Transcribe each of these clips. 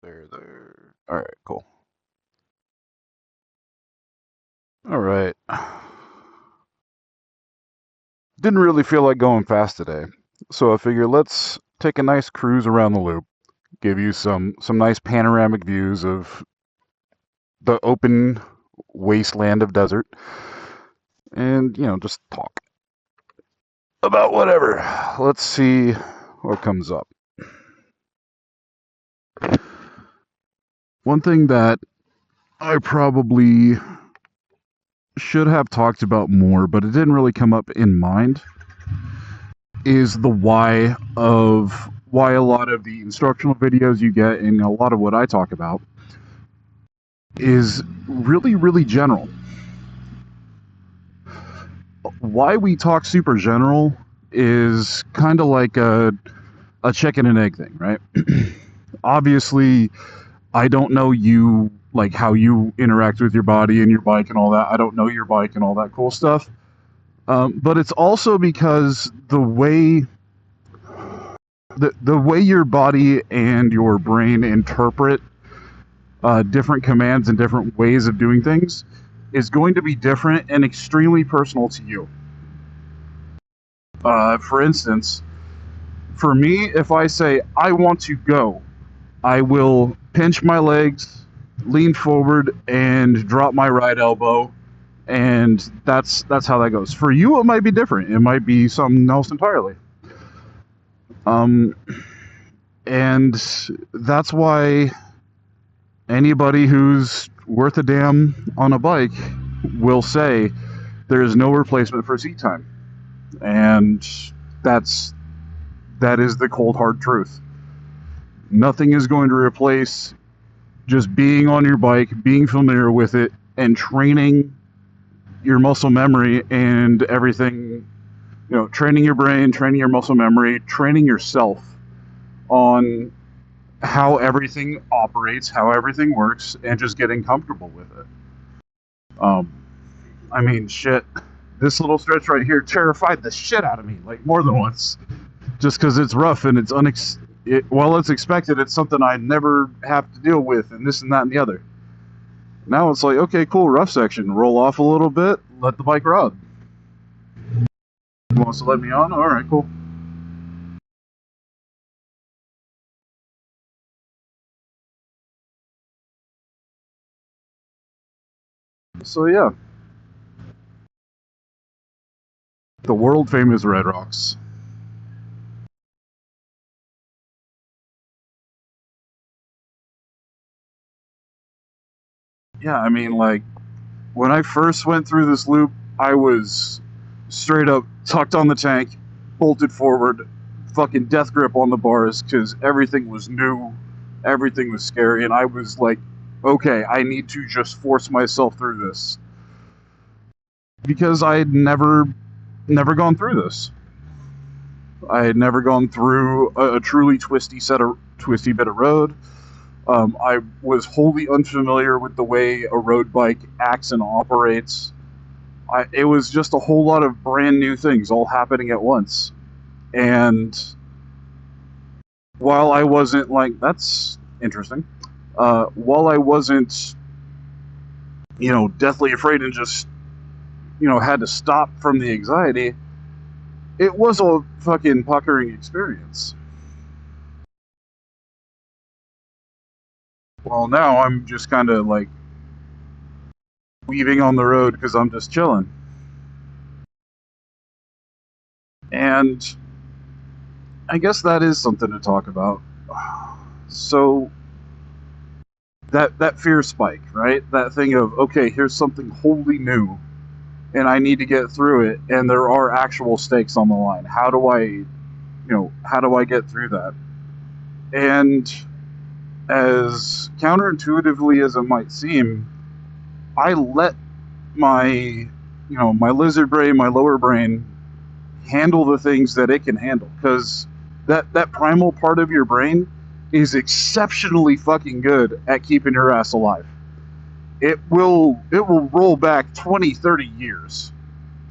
There. All right, cool. All right. Didn't really feel like going fast today, so I figured let's take a nice cruise around the loop, give you some nice panoramic views of the open wasteland of desert, and just talk about whatever. Let's see what comes up. One thing that I probably should have talked about more, but it didn't really come up in mind, is the why of why a lot of the instructional videos you get and a lot of what I talk about is really, really general. Why we talk super general is kind of like a chicken and egg thing, right? Obviously, I don't know you, like how you interact with your body and your bike and all that. I don't know your bike and all that cool stuff. But it's also because the way your body and your brain interpret different commands and different ways of doing things is going to be different and extremely personal to you. For instance, for me, if I say I want to go, I will pinch my legs, lean forward, and drop my right elbow, and that's how that goes. For you, it might be different. It might be something else entirely. And that's why anybody who's worth a damn on a bike will say there is no replacement for seat time. And that is the cold hard truth. Nothing is going to replace just being on your bike, being familiar with it, and training your muscle memory and everything, training your brain, training your muscle memory, training yourself on how everything operates, how everything works, and just getting comfortable with it. I mean, shit, this little stretch right here terrified the shit out of me, like more than once, just because it's rough and it's it's expected. It's something I never have to deal with, and this and that and the other. Now it's like, okay, cool, rough section. Roll off a little bit, let the bike ride. Wants to let me on? All right, cool. So yeah, the world famous Red Rocks. Yeah, I mean, like, when I first went through this loop, I was straight up tucked on the tank, bolted forward, fucking death grip on the bars because everything was new, everything was scary, and I was like, okay, I need to just force myself through this because I had never gone through this. I had never gone through a truly twisty bit of road. I was wholly unfamiliar with the way a road bike acts and operates. It was just a whole lot of brand new things all happening at once. And while I wasn't like, that's interesting, while I wasn't, deathly afraid and just, had to stop from the anxiety, it was a fucking puckering experience. Well, now I'm just kind of like weaving on the road because I'm just chilling. And I guess that is something to talk about. So that fear spike, right? That thing of, okay, here's something wholly new and I need to get through it, and there are actual stakes on the line. How do I get through that? And as counterintuitively as it might seem, I let my my lizard brain, my lower brain, handle the things that it can handle, because that primal part of your brain is exceptionally fucking good at keeping your ass alive. It will roll back 20, 30 years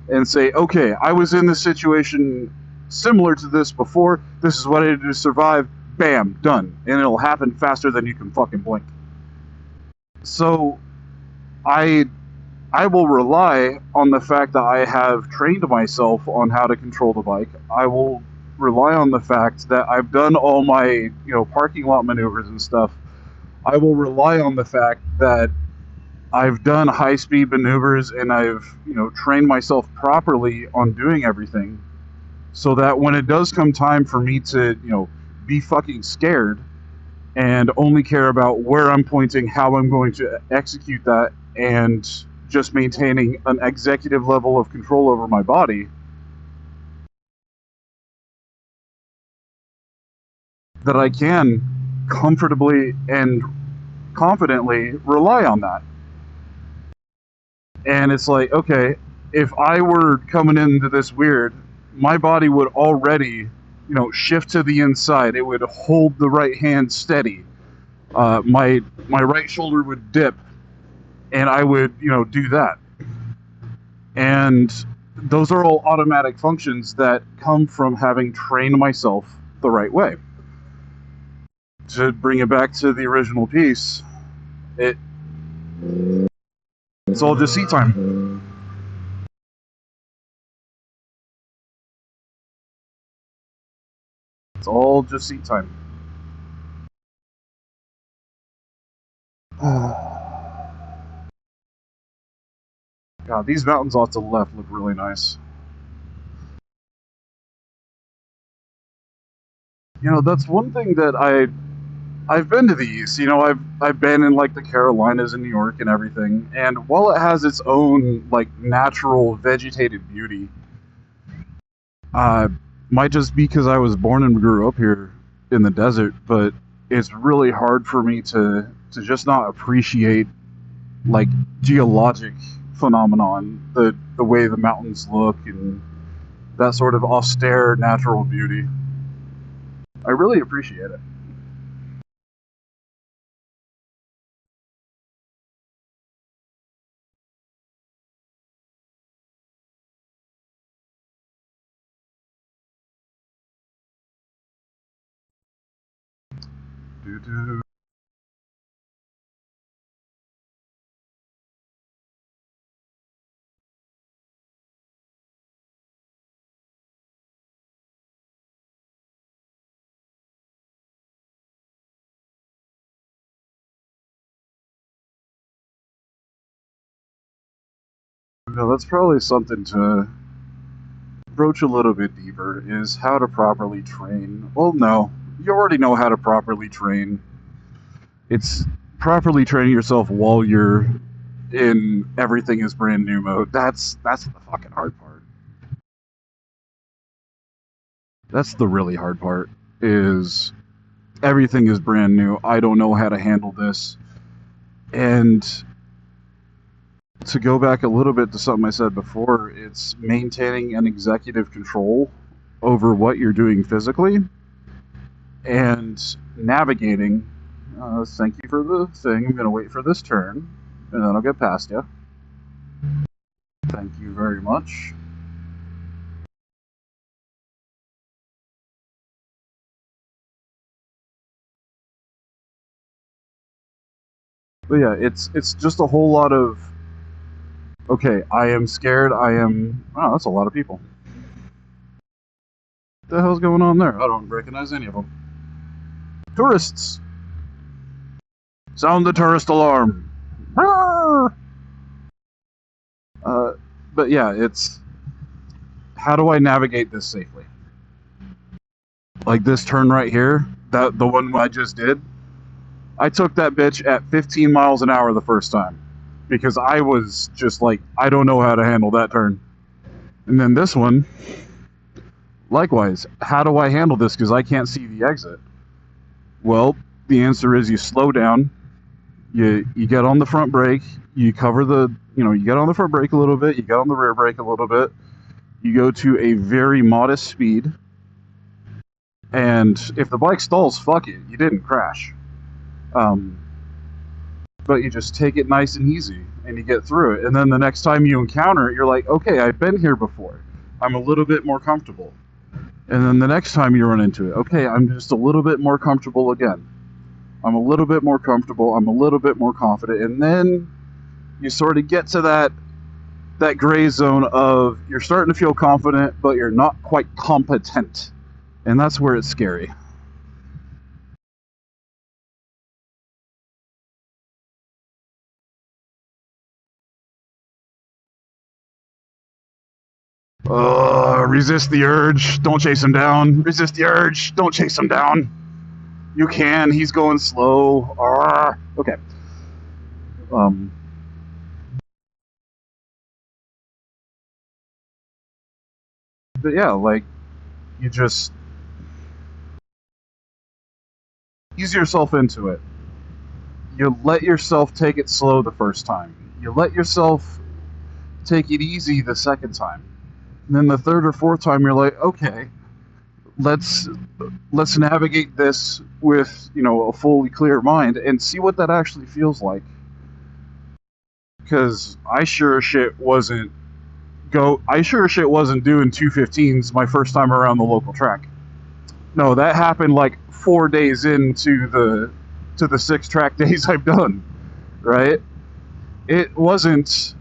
and say, okay, I was in this situation similar to this before. This is what I did to survive. bam, done. And it'll happen faster than you can fucking blink. So I I will rely on the fact that I have trained myself on how to control the bike. I will rely on the fact that I've done all my, parking lot maneuvers and stuff. I will rely on the fact that I've done high speed maneuvers and I've, trained myself properly on doing everything so that when it does come time for me to, be fucking scared and only care about where I'm pointing, how I'm going to execute that, and just maintaining an executive level of control over my body, that I can comfortably and confidently rely on that. And it's like, okay, if I were coming into this weird, my body would already, shift to the inside. It would hold the right hand steady. My right shoulder would dip, and I would, do that. And those are all automatic functions that come from having trained myself the right way. To bring it back to the original piece, it's all just seat time. It's all just seat time. God, these mountains off to the left look really nice. That's one thing that I've been to the East. I've been in like the Carolinas and New York and everything. And while it has its own like natural vegetated beauty, might just be because I was born and grew up here in the desert, but it's really hard for me to just not appreciate like geologic phenomenon, the way the mountains look and that sort of austere natural beauty. I really appreciate it. Doo-doo. That's probably something to broach a little bit deeper, is how to properly train. Well, no, you already know how to properly train. It's properly training yourself while you're in everything is brand new mode. That's the fucking hard part. That's the really hard part, is everything is brand new. I don't know how to handle this. And to go back a little bit to something I said before, it's maintaining an executive control over what you're doing physically and navigating. Thank you for the thing. I'm going to wait for this turn, and then I'll get past you. Thank you very much. But yeah, it's just a whole lot of, okay, I am scared. Oh, that's a lot of people. What the hell's going on there? I don't recognize any of them. Tourists! Sound the tourist alarm! But yeah, it's, how do I navigate this safely? Like this turn right here, the one I just did, I took that bitch at 15 miles an hour the first time because I was just like, I don't know how to handle that turn. And then this one, likewise, how do I handle this because I can't see the exit? Well, the answer is you slow down, you get on the front brake, you cover the, you get on the front brake a little bit, you get on the rear brake a little bit, you go to a very modest speed, and if the bike stalls, fuck it, you didn't crash. But you just take it nice and easy, and you get through it. And then the next time you encounter it, you're like, okay, I've been here before. I'm a little bit more comfortable. And then the next time you run into it, okay, I'm just a little bit more comfortable again. I'm a little bit more comfortable. I'm a little bit more confident. And then you sort of get to that gray zone of you're starting to feel confident, but you're not quite competent. And that's where it's scary. Resist the urge. Don't chase him down. Resist the urge. Don't chase him down. You can. He's going slow. Okay. But yeah, like, you just ease yourself into it. You let yourself take it slow the first time. You let yourself take it easy the second time. And then the third or fourth time, you're like, okay, let's navigate this with, a fully clear mind and see what that actually feels like. Because I sure as shit wasn't doing 215s my first time around the local track. No, that happened like 4 days into the 6 track days I've done, right? It wasn't,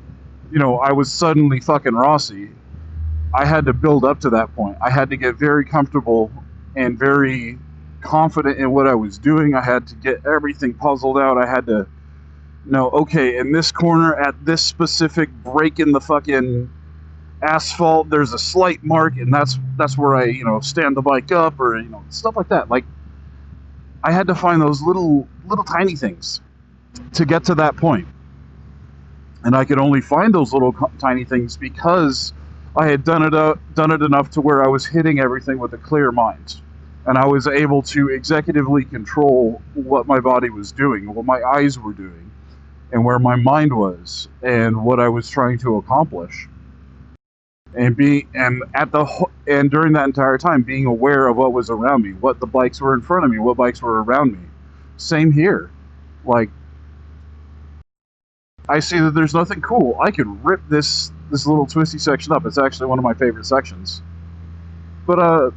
I was suddenly fucking Rossi. I had to build up to that point. I had to get very comfortable and very confident in what I was doing. I had to get everything puzzled out. I had to know, okay, in this corner at this specific break in the fucking asphalt, there's a slight mark, and that's where I, stand the bike up, or, stuff like that. Like, I had to find those little tiny things to get to that point. And I could only find those little tiny things because I had done it enough to where I was hitting everything with a clear mind. And I was able to executively control what my body was doing, what my eyes were doing, and where my mind was, and what I was trying to accomplish. And during that entire time, being aware of what was around me, what the bikes were in front of me, what bikes were around me. Same here. Like, I see that there's nothing cool. I could rip this little twisty section up. It's actually one of my favorite sections. But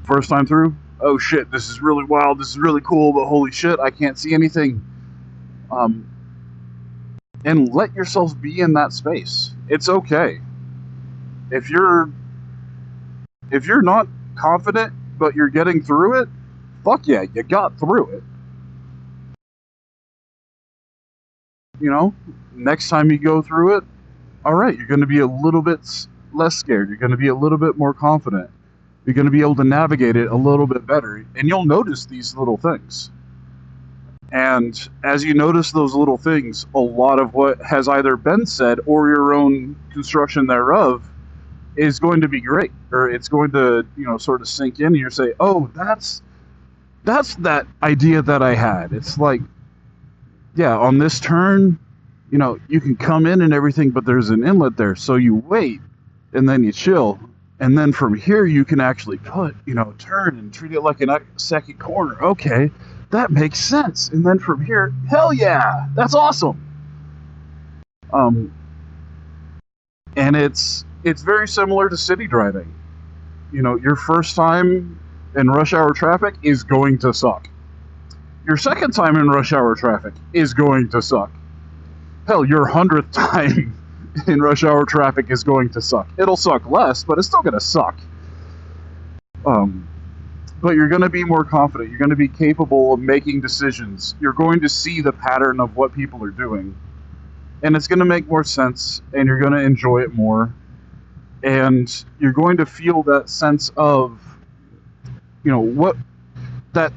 first time through, oh shit, this is really wild, this is really cool, but holy shit, I can't see anything. And let yourself be in that space. It's okay. If you're not confident, but you're getting through it, fuck yeah, you got through it. Next time you go through it, alright, you're going to be a little bit less scared. You're going to be a little bit more confident. You're going to be able to navigate it a little bit better. And you'll notice these little things. And as you notice those little things, a lot of what has either been said or your own construction thereof is going to be great. Or it's going to, sort of sink in, and you say, oh, that's that idea that I had. It's like, yeah, on this turn, you can come in and everything, but there's an inlet there. So you wait, and then you chill. And then from here, you can actually turn and treat it like a second corner. Okay, that makes sense. And then from here, hell yeah, that's awesome. And it's very similar to city driving. Your first time in rush hour traffic is going to suck. Your second time in rush hour traffic is going to suck. Hell, your 100th time in rush hour traffic is going to suck. It'll suck less, but it's still going to suck. But you're going to be more confident. You're going to be capable of making decisions. You're going to see the pattern of what people are doing. And it's going to make more sense, and you're going to enjoy it more. And you're going to feel that sense of, what that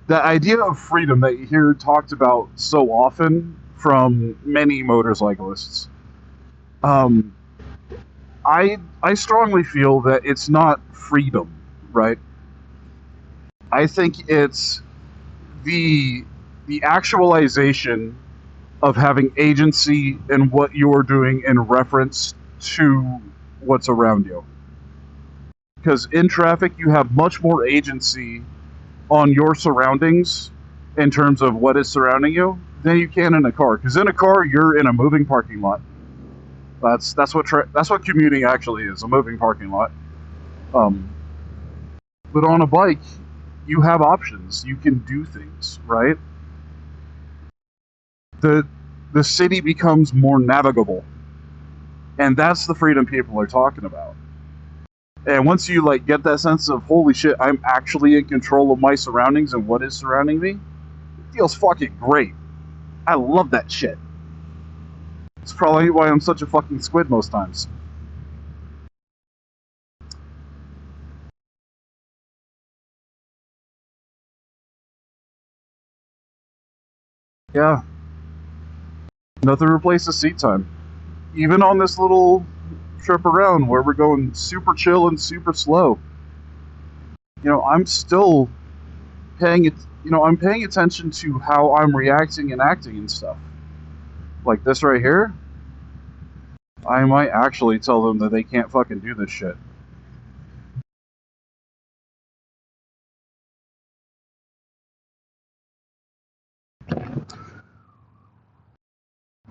idea of freedom that you hear talked about so often from many motorcyclists. I strongly feel that it's not freedom, right? I think it's the actualization of having agency in what you're doing in reference to what's around you. Because in traffic, you have much more agency on your surroundings in terms of what is surrounding you than you can in a car. Because in a car, you're in a moving parking lot. That's what commuting actually is, a moving parking lot. Um, but on a bike, you have options. You can do things, right? The the city becomes more navigable, and that's the freedom people are talking about. And once you like get that sense of holy shit, I'm actually in control of my surroundings and what is surrounding me, it feels fucking great. I love that shit. It's probably why I'm such a fucking squid most times. Yeah, nothing replaces seat time. Even on this little trip around where we're going super chill and super slow, I'm still paying it. I'm paying attention to how I'm reacting and acting and stuff. Like this right here, I might actually tell them that they can't fucking do this shit.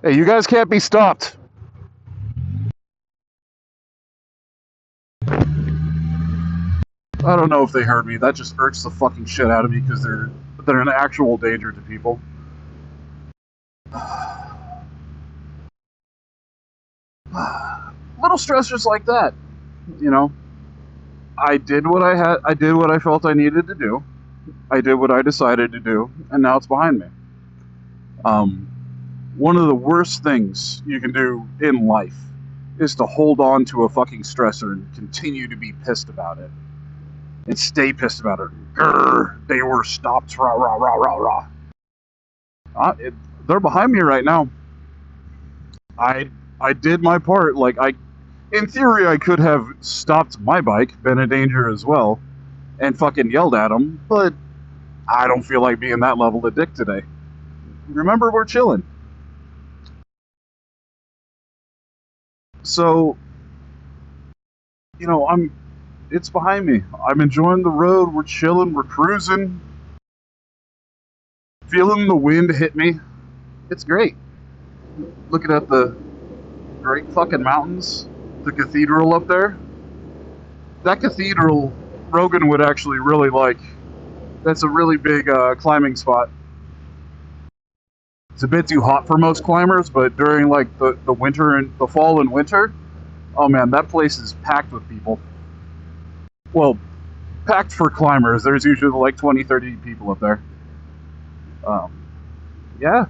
Hey, you guys can't be stopped. I don't know if they heard me. That just irks the fucking shit out of me because they're an actual danger to people. Little stressors like that, you know. I did what I had. I did what I felt I needed to do. I did what I decided to do, and now it's behind me. Um, One of the worst things you can do in life is to hold on to a fucking stressor and continue to be pissed about it and stay pissed about it. Grr, they were stopped. Rah rah rah rah rah. They're behind me right now. I did my part. In theory, I could have stopped my bike, been a danger as well, and fucking yelled at them. But I don't feel like being that level of dick today. Remember, we're chilling. So, it's behind me. I'm enjoying the road. We're chilling. We're cruising. Feeling the wind hit me. It's great. Looking at the great fucking mountains. The cathedral up there. That cathedral, Rogan would actually really like. That's a really big climbing spot. It's a bit too hot for most climbers, but during like the winter and the fall and winter, oh man, that place is packed with people. Well, packed for climbers. There's usually like 20, 30 people up there. Um, yeah.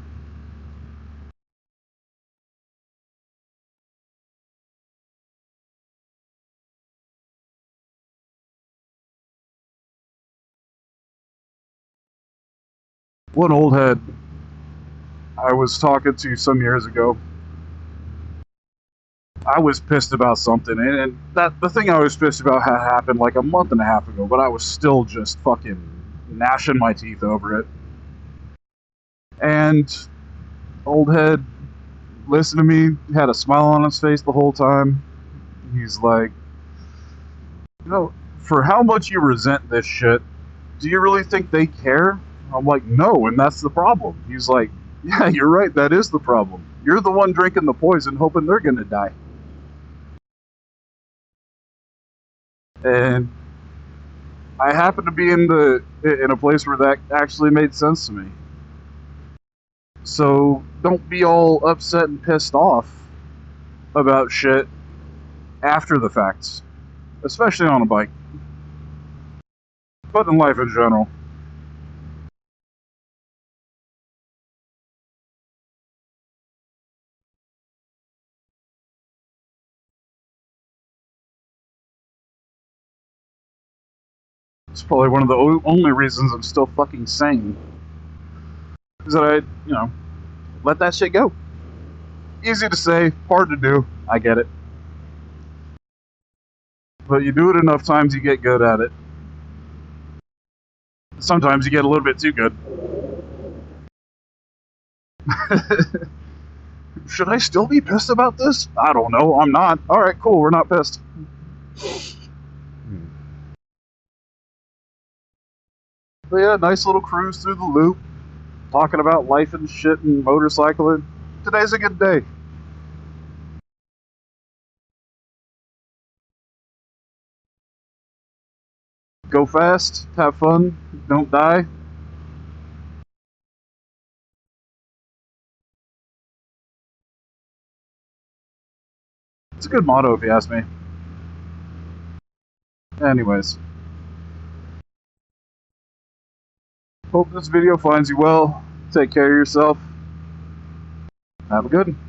One old head I was talking to some years ago. I was pissed about something, and that the thing I was pissed about had happened like a month and a half ago, but I was still just fucking gnashing my teeth over it. And old head listened to me, had a smile on his face the whole time. He's like, for how much you resent this shit, do you really think they care? I'm like, no, and that's the problem. He's like, yeah, you're right, that is the problem. You're the one drinking the poison, hoping they're gonna die. And I happen to be in a place where that actually made sense to me. So don't be all upset and pissed off about shit after the facts, especially on a bike, but in life in general. It's probably one of the only reasons I'm still fucking sane. Is that let that shit go. Easy to say, hard to do. I get it. But you do it enough times, you get good at it. Sometimes you get a little bit too good. Should I still be pissed about this? I don't know. I'm not. Alright, cool. We're not pissed. But yeah, nice little cruise through the loop. Talking about life and shit and motorcycling. Today's a good day. Go fast, have fun, don't die. It's a good motto if you ask me. Anyways, hope this video finds you well. Take care of yourself. Have a good one.